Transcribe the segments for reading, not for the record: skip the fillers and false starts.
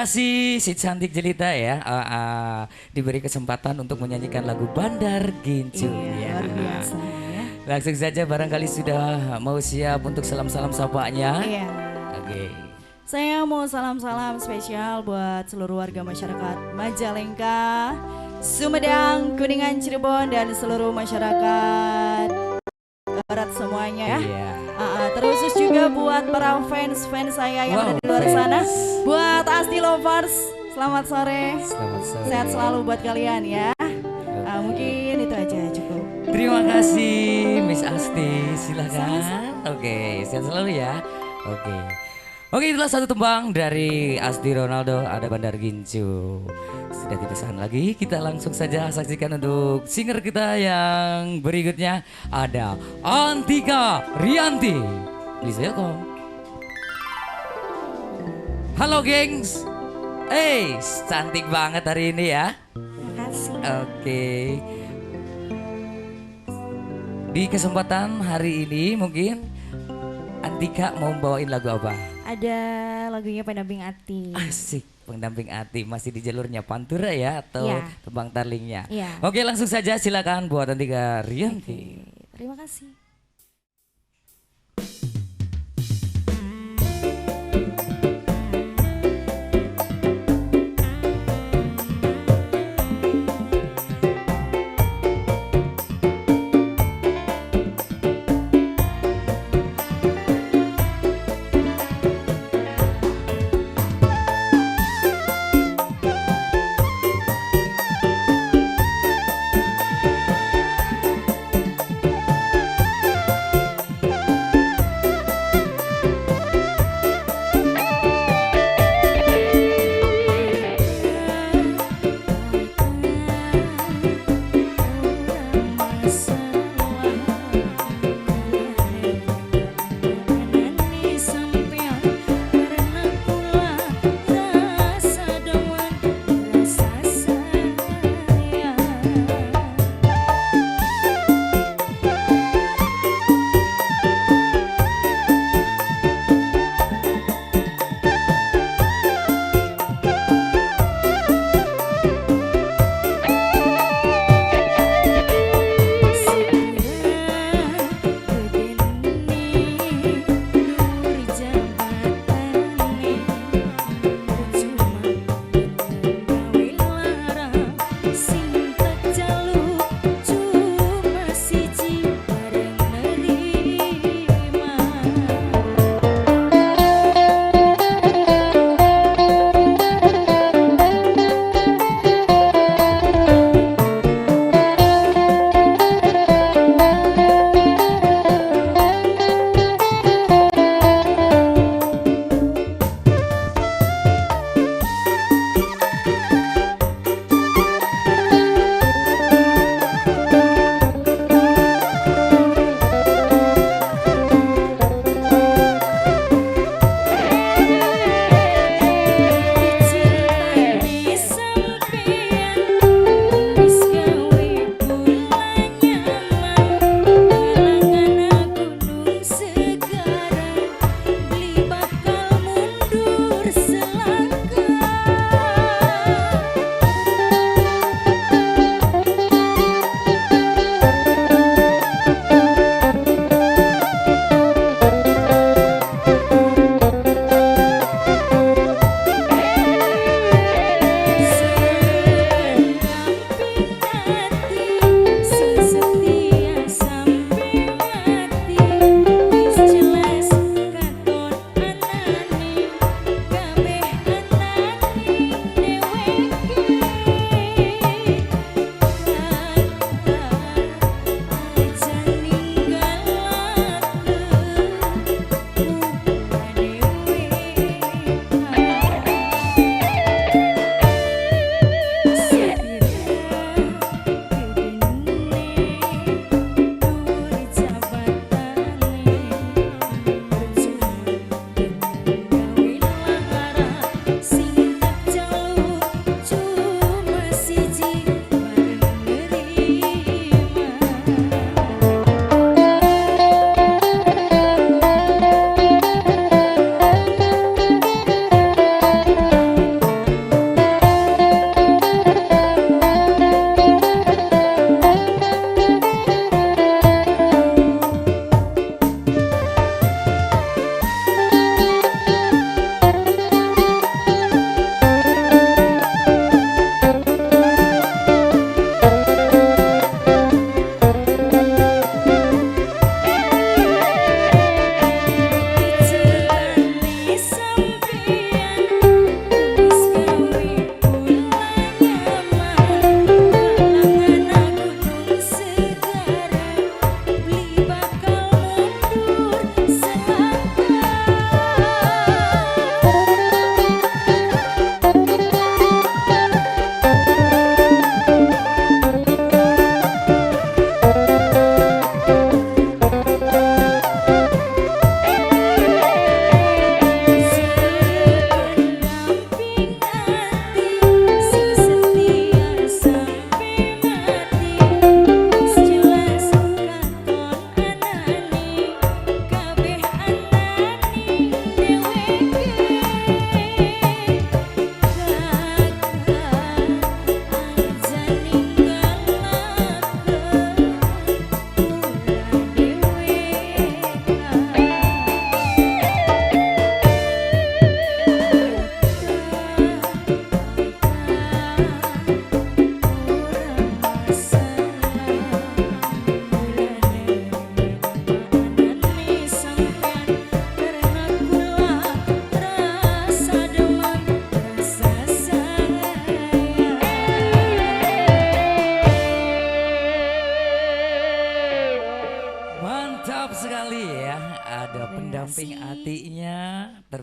kasih si cantik jelita ya diberi kesempatan untuk menyanyikan lagu Bandar Gincu. Iya, luar biasa ya. Langsung saja barangkali sudah mau siap untuk salam-salam sapanya. Iya. Oke. Saya mau salam-salam spesial buat seluruh warga masyarakat Majalengka, Sumedang, Kuningan, Cirebon, dan seluruh masyarakat Barat semuanya ya. Iya. Terkhusus juga buat para fans saya yang ada di luar sana. Buat Asti Lovers, selamat sore. Selamat sore. Sehat selalu buat kalian ya. Mungkin itu aja cukup. Terima kasih Miss Asti, silakan. Oke, sehat selalu ya. Oke, itulah satu tembang dari Asti Ronaldo, ada Bandar Gincu. Sudah tidak sahan lagi, kita langsung saja saksikan untuk singer kita yang berikutnya. Ada Antika Rianti. Please welcome. Halo gengs. Cantik banget hari ini ya. Terima kasih. Oke. Di kesempatan hari ini mungkin Antika mau bawain lagu apa? Ada lagunya Pendamping Hati. Asik, Pendamping Hati. Masih di jalurnya Pantura ya atau Iya. tembang tarlingnya? Iya. Oke, langsung saja silakan buat Antika Rianti. Terima kasih.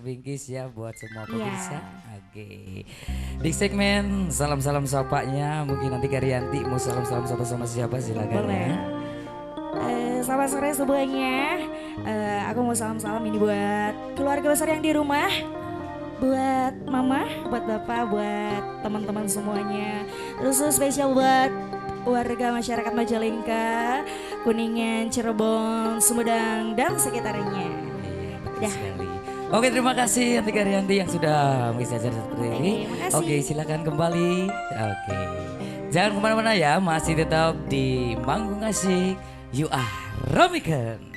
terbingkis ya buat semua Iya. pemirsa. Oke. Di segmen salam-salam sapanya mungkin nanti Karyanti mau salam-salam sapa sama siapa silakan Boleh. ya. Selamat sore semuanya. Aku mau salam-salam ini buat keluarga besar yang di rumah, buat mama, buat bapak, buat teman-teman semuanya. Terus spesial buat warga masyarakat Majalengka, Kuningan, Cirebon, Sumedang dan sekitarnya. Iya, betul Dah. sekali. Oke, terima kasih Yanti Karyanti yang sudah mengisi acara seperti ini. Makasih. Oke, silakan kembali. Oke. Jangan kemana-mana ya, masih tetap di Manggung Asik. You are Romiken.